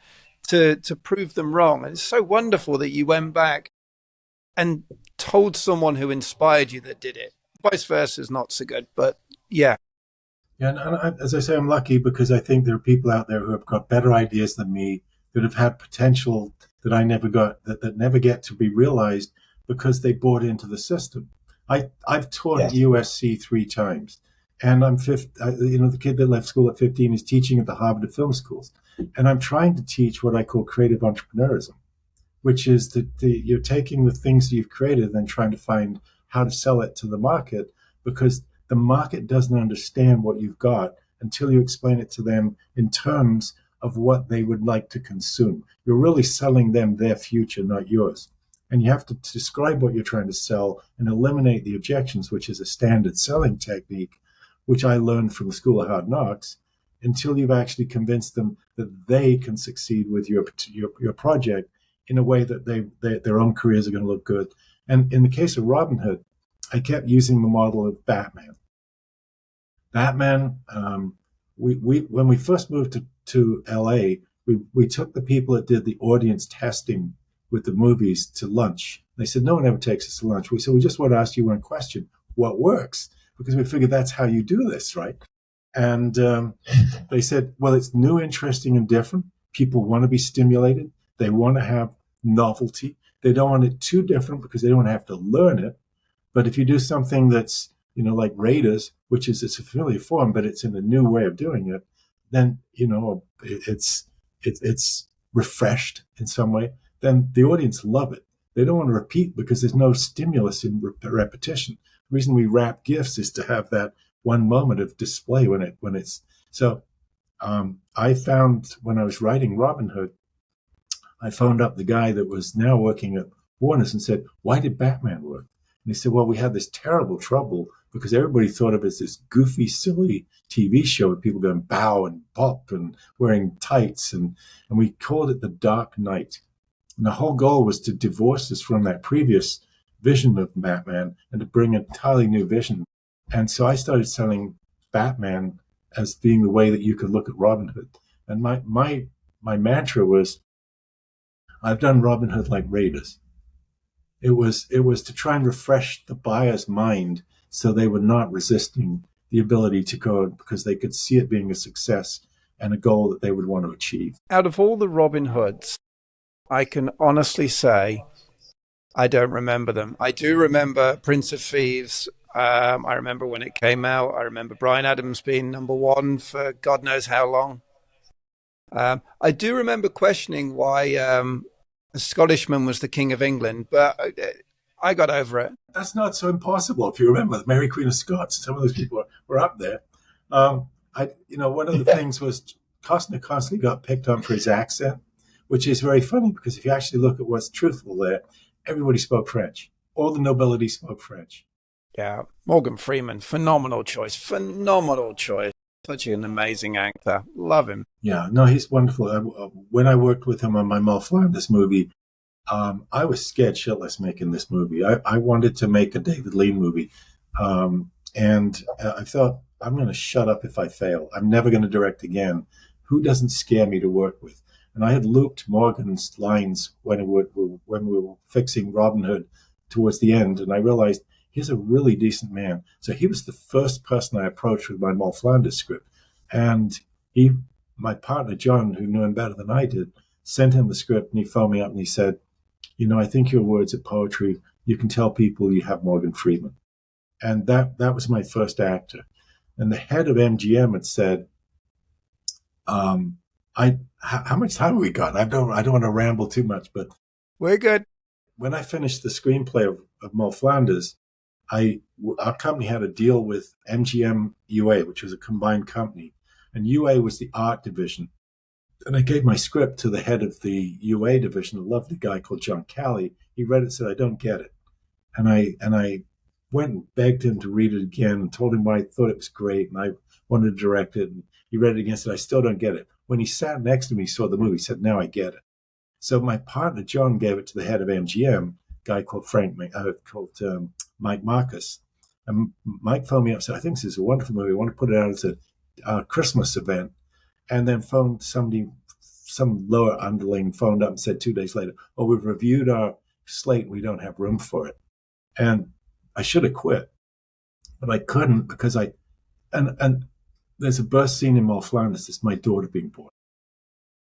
to prove them wrong. And it's so wonderful that you went back and told someone who inspired you that did it. Vice versa is not so good, but yeah. Yeah, and as I say, I'm lucky because I think there are people out there who have got better ideas than me, that have had potential that I never got, that never get to be realized because they bought into the system. I've taught at USC 3 times. And I'm the kid that left school at 15 is teaching at the Harvard Film Schools. And I'm trying to teach what I call creative entrepreneurism, which is that you're taking the things that you've created and then trying to find how to sell it to the market, because the market doesn't understand what you've got until you explain it to them in terms of what they would like to consume. You're really selling them their future, not yours. And you have to describe what you're trying to sell and eliminate the objections, which is a standard selling technique, which I learned from the School of Hard Knocks, until you've actually convinced them that they can succeed with your project in a way that their own careers are going to look good. And in the case of Robin Hood, I kept using the model of Batman. We when we first moved to LA, we took the people that did the audience testing with the movies to lunch. They said, no one ever takes us to lunch. We said, we just want to ask you one question. What works? Because we figured that's how you do this, right? And they said, well, it's new, interesting, and different. People want to be stimulated. They want to have novelty. They don't want it too different because they don't have to learn it. But if you do something that's, like Raiders, which is it's a familiar form, but it's in a new way of doing it, then, it's refreshed in some way, then the audience love it. They don't want to repeat because there's no stimulus in repetition. The reason we wrap gifts is to have that one moment of display when it's so. I found when I was writing Robin Hood, I phoned up the guy that was now working at Warner's and said, why did Batman work? And he said, well, we had this terrible trouble because everybody thought of it as this goofy, silly TV show with people going bow and pop and wearing tights. And we called it The Dark Knight. And the whole goal was to divorce us from that previous vision of Batman and to bring an entirely new vision. And so I started selling Batman as being the way that you could look at Robin Hood. And my mantra was, I've done Robin Hood like Raiders. It was to try and refresh the buyer's mind so they were not resisting the ability to code because they could see it being a success and a goal that they would want to achieve. Out of all the Robin Hoods, I can honestly say I don't remember them. I do remember Prince of Thieves. I remember when it came out. I remember Bryan Adams being number one for God knows how long. I do remember questioning why a Scottishman was the King of England, but I got over it. That's not so impossible. If you remember, the Mary Queen of Scots, some of those people were up there. One of the things was Costner constantly got picked on for his accent, which is very funny because if you actually look at what's truthful there, everybody spoke French. All the nobility spoke French. Yeah, Morgan Freeman, phenomenal choice. Such an amazing actor. Love him. Yeah, no, he's wonderful. When I worked with him on my Moll Flanders movie, I was scared shitless making this movie. I wanted to make a David Lean movie. And I thought, I'm going to shut up if I fail. I'm never going to direct again. Who doesn't scare me to work with? And I had looped Morgan's lines when we were fixing Robin Hood towards the end, and I realized he's a really decent man. So he was the first person I approached with my Moll Flanders script. And my partner, John, who knew him better than I did, sent him the script, and he phoned me up and he said, I think your words are poetry. You can tell people you have Morgan Freeman. And that was my first actor. And the head of MGM had said, how much time have we got? I don't want to ramble too much, but we're good. When I finished the screenplay of Moll Flanders, our company had a deal with MGM UA, which was a combined company, and UA was the art division. And I gave my script to the head of the UA division, a lovely guy called John Calley. He read it and said, I don't get it. And I went and begged him to read it again and told him why I thought it was great and I wanted to direct it. And he read it again and said, I still don't get it. When he sat next to me, saw the movie, he said, now I get it. So my partner, John, gave it to the head of MGM, a guy called Mike Marcus. And Mike phoned me up and said, I think this is a wonderful movie. I want to put it out as a Christmas event. And then phoned somebody, some lower underling phoned up and said 2 days later, we've reviewed our slate. We don't have room for it. And I should have quit, but I couldn't because and there's a birth scene in Moll Flanders. It's my daughter being born.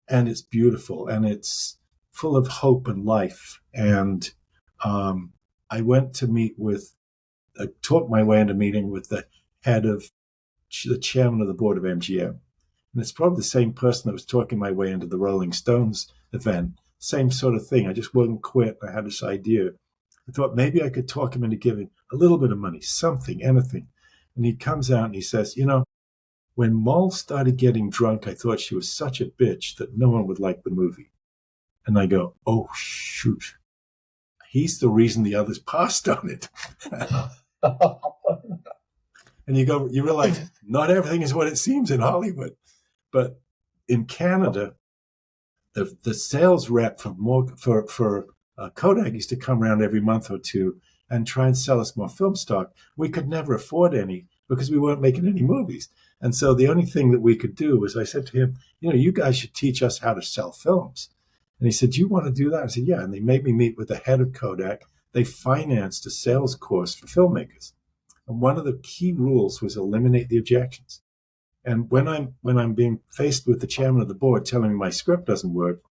And it's beautiful and it's full of hope and life. And I went to talked my way into meeting with the chairman of the board of MGM. And it's probably the same person that was talking my way into the Rolling Stones event. Same sort of thing. I just wouldn't quit. I had this idea. I thought maybe I could talk him into giving a little bit of money, something, anything. And he comes out and he says, when Moll started getting drunk, I thought she was such a bitch that no one would like the movie. And I go, oh, shoot. He's the reason the others passed on it. And you realize not everything is what it seems in Hollywood. But in Canada, the sales rep for Kodak used to come around every month or two and try and sell us more film stock. We could never afford any because we weren't making any movies. And so the only thing that we could do was I said to him, you guys should teach us how to sell films. And he said, do you want to do that? I said, yeah. And they made me meet with the head of Kodak. They financed a sales course for filmmakers. And one of the key rules was eliminate the objections. And when I'm being faced with the chairman of the board telling me my script doesn't work,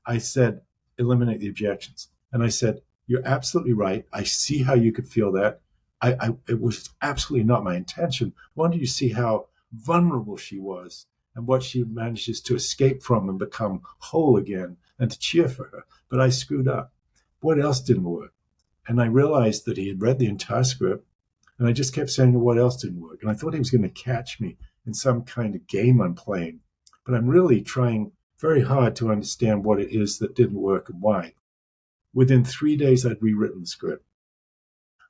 I said, eliminate the objections. And I said, you're absolutely right. I see how you could feel that. It was absolutely not my intention. I wanted you to see how vulnerable she was and what she manages to escape from and become whole again and to cheer for her. But I screwed up. What else didn't work? And I realized that he had read the entire script and I just kept saying, what else didn't work? And I thought he was going to catch me in some kind of game I'm playing. But I'm really trying very hard to understand what it is that didn't work and why. Within 3 days, I'd rewritten the script.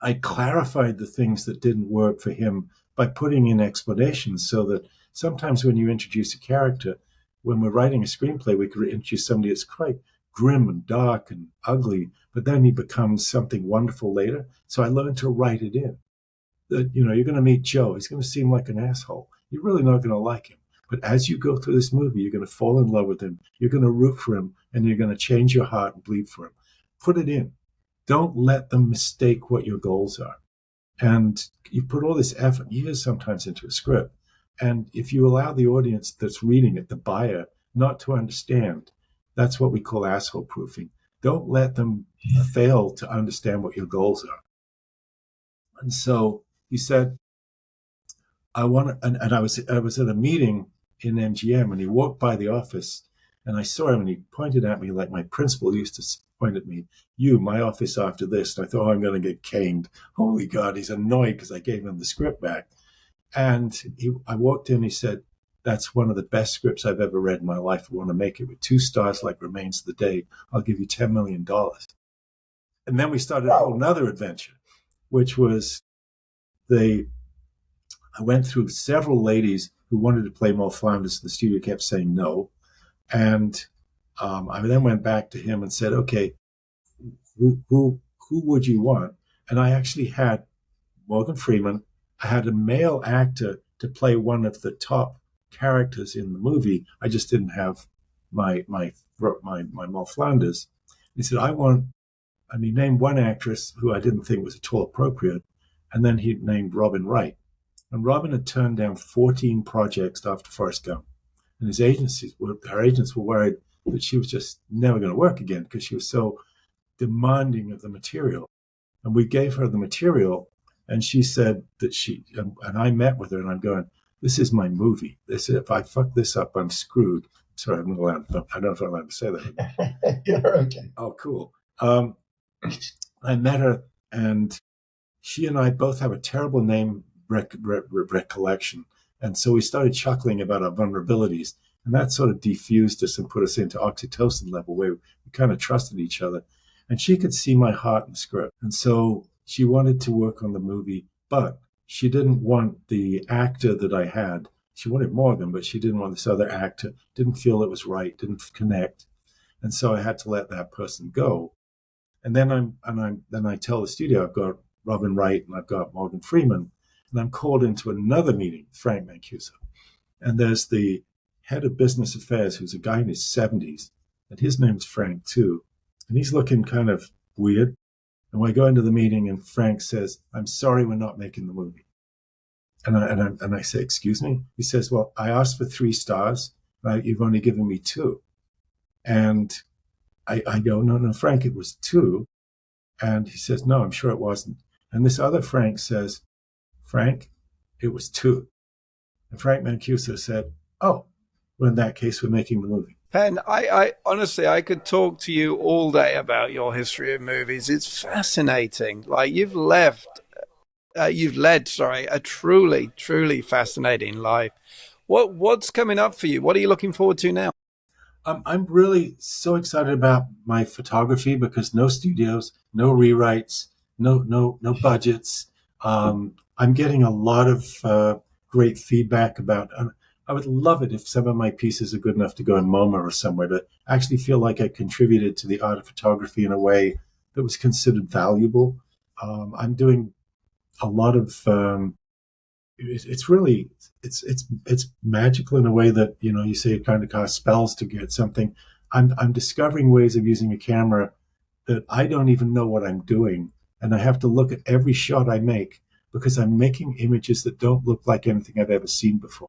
I clarified the things that didn't work for him by putting in explanations so that sometimes when you introduce a character, when we're writing a screenplay, we could introduce somebody that's quite grim and dark and ugly, but then he becomes something wonderful later. So I learned to write it in. That, you're going to meet Joe. He's going to seem like an asshole. You're really not going to like him. But as you go through this movie, you're going to fall in love with him. You're going to root for him, and you're going to change your heart and bleed for him. Put it in. Don't let them mistake what your goals are. And you put all this effort, years sometimes, into a script. And if you allow the audience that's reading it, the buyer, not to understand, that's what we call asshole proofing. Don't let them fail to understand what your goals are. And so he said, I want to, and I was at a meeting in MGM, and he walked by the office, and I saw him, and he pointed at me like my principal used to point at me, my office after this. And I thought, I'm going to get caned. Holy God, he's annoyed because I gave him the script back. And I walked in, he said, that's one of the best scripts I've ever read in my life. I want to make it with 2 stars like Remains of the Day. I'll give you $10 million. And then we started a whole nother adventure, which was I went through several ladies who wanted to play Moll Flanders. The studio kept saying no. And I then went back to him and said, okay, who would you want? And I actually had Morgan Freeman. I had a male actor to play one of the top characters in the movie. I just didn't have my Moll Flanders. He said, and he named one actress who I didn't think was at all appropriate. And then he named Robin Wright. And Robin had turned down 14 projects after Forrest Gump. And her agents were worried that she was just never going to work again because she was so demanding of the material. And we gave her the material, and she said that and I met with her, and I'm going, this is my movie. If I fuck this up, I'm screwed. Sorry, I'm not allowed. I don't know if I'm allowed to say that. You're okay. Oh, cool. I met her, and she and I both have a terrible name recollection. And so we started chuckling about our vulnerabilities. And that sort of diffused us and put us into oxytocin level where we kind of trusted each other. And she could see my heart in the script. And so she wanted to work on the movie, but she didn't want the actor that I had. She wanted Morgan, but she didn't want this other actor. Didn't feel it was right, didn't connect. And so I had to let that person go. And then I tell the studio, I've got Robin Wright and I've got Morgan Freeman. And I'm called into another meeting, Frank Mancuso. And there's the head of business affairs, who's a guy in his 70s. And his name's Frank, too. And he's looking kind of weird. And we go into the meeting, and Frank says, I'm sorry we're not making the movie. And I say, excuse me? He says, well, I asked for 3 stars. You've only given me 2. And I go, no, Frank, it was 2. And he says, no, I'm sure it wasn't. And this other Frank says, Frank, it was 2. And Frank Mancuso said, oh, well, in that case, we're making the movie. Penn, I honestly, I could talk to you all day about your history of movies. It's fascinating. Like you've led, a truly, truly fascinating life. What's coming up for you? What are you looking forward to now? I'm really so excited about my photography because no studios, no rewrites, no budgets. I'm getting a lot of great feedback about. I would love it if some of my pieces are good enough to go in MoMA or somewhere to actually feel like I contributed to the art of photography in a way that was considered valuable. I'm doing a lot of. It's magical in a way that you say it kind of costs spells to get something. I'm discovering ways of using a camera that I don't even know what I'm doing, and I have to look at every shot I make because I'm making images that don't look like anything I've ever seen before.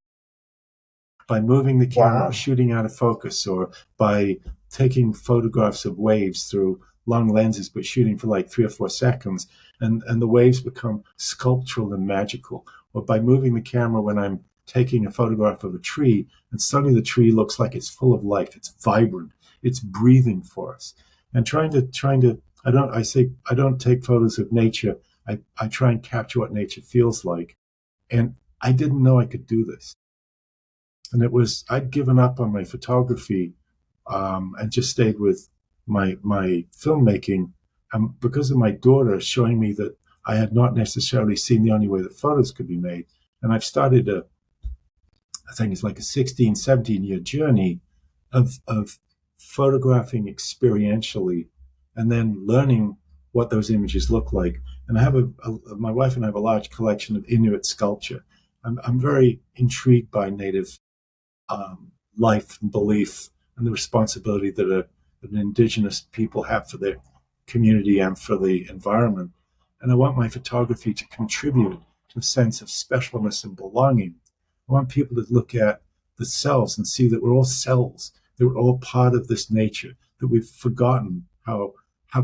By moving the camera, or shooting out of focus, or by taking photographs of waves through long lenses, but shooting for like 3 or 4 seconds, and the waves become sculptural and magical. Or by moving the camera when I'm taking a photograph of a tree, and suddenly the tree looks like it's full of life, it's vibrant, it's breathing for us. And trying to, I don't take photos of nature. I try and capture what nature feels like. And I didn't know I could do this. And I'd given up on my photography and just stayed with my filmmaking because of my daughter showing me that I had not necessarily seen the only way that photos could be made. And I've started I think it's like a 16, 17-year journey of photographing experientially and then learning what those images look like. And I have my wife and I have a large collection of Inuit sculpture. I'm very intrigued by Native life and belief and the responsibility that an indigenous people have for their community and for the environment. And I want my photography to contribute to a sense of specialness and belonging. I want people to look at the cells and see that we're all cells, that we're all part of this nature, that we've forgotten how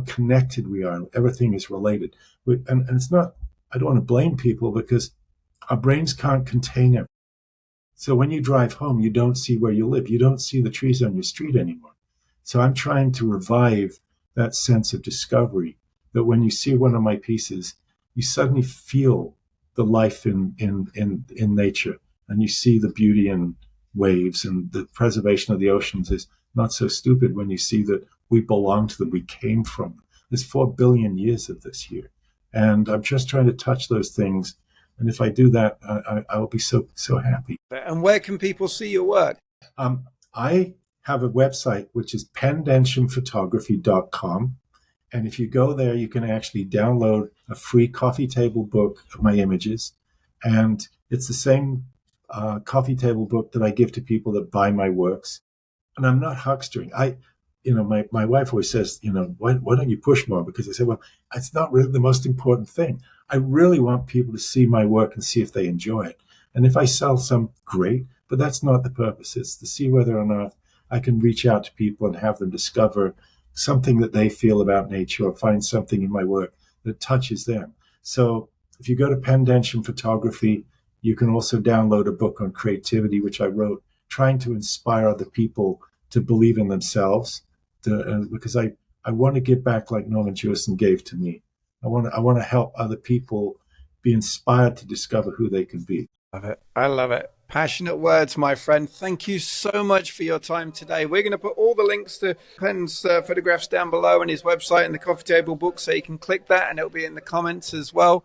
connected we are. Everything is related. And it's not, I don't want to blame people because our brains can't contain everything. So when you drive home, you don't see where you live. You don't see the trees on your street anymore. So I'm trying to revive that sense of discovery, that when you see one of my pieces, you suddenly feel the life in nature, and you see the beauty in waves, and the preservation of the oceans is not so stupid when you see that we belong to them, we came from them. There's 4 billion years of this here. And I'm just trying to touch those things. And if I do that, I will be so happy. And where can people see your work? I have a website, which is pendenshamphotography.com. And if you go there, you can actually download a free coffee table book of my images. And it's the same coffee table book that I give to people that buy my works. And I'm not huckstering. My wife always says, why don't you push more? Because I say, well, it's not really the most important thing. I really want people to see my work and see if they enjoy it. And if I sell some, great, but that's not the purpose. It's to see whether or not I can reach out to people and have them discover something that they feel about nature, or find something in my work that touches them. So if you go to Penn Densham Photography, you can also download a book on creativity, which I wrote, trying to inspire other people to believe in themselves, because I want to give back like Norman Jewison gave to me. I want to help other people be inspired to discover who they can be. Love it. I love it. Passionate words, my friend. Thank you so much for your time today. We're going to put all the links to Penn's photographs down below and his website and the coffee table book, so you can click that and it'll be in the comments as well.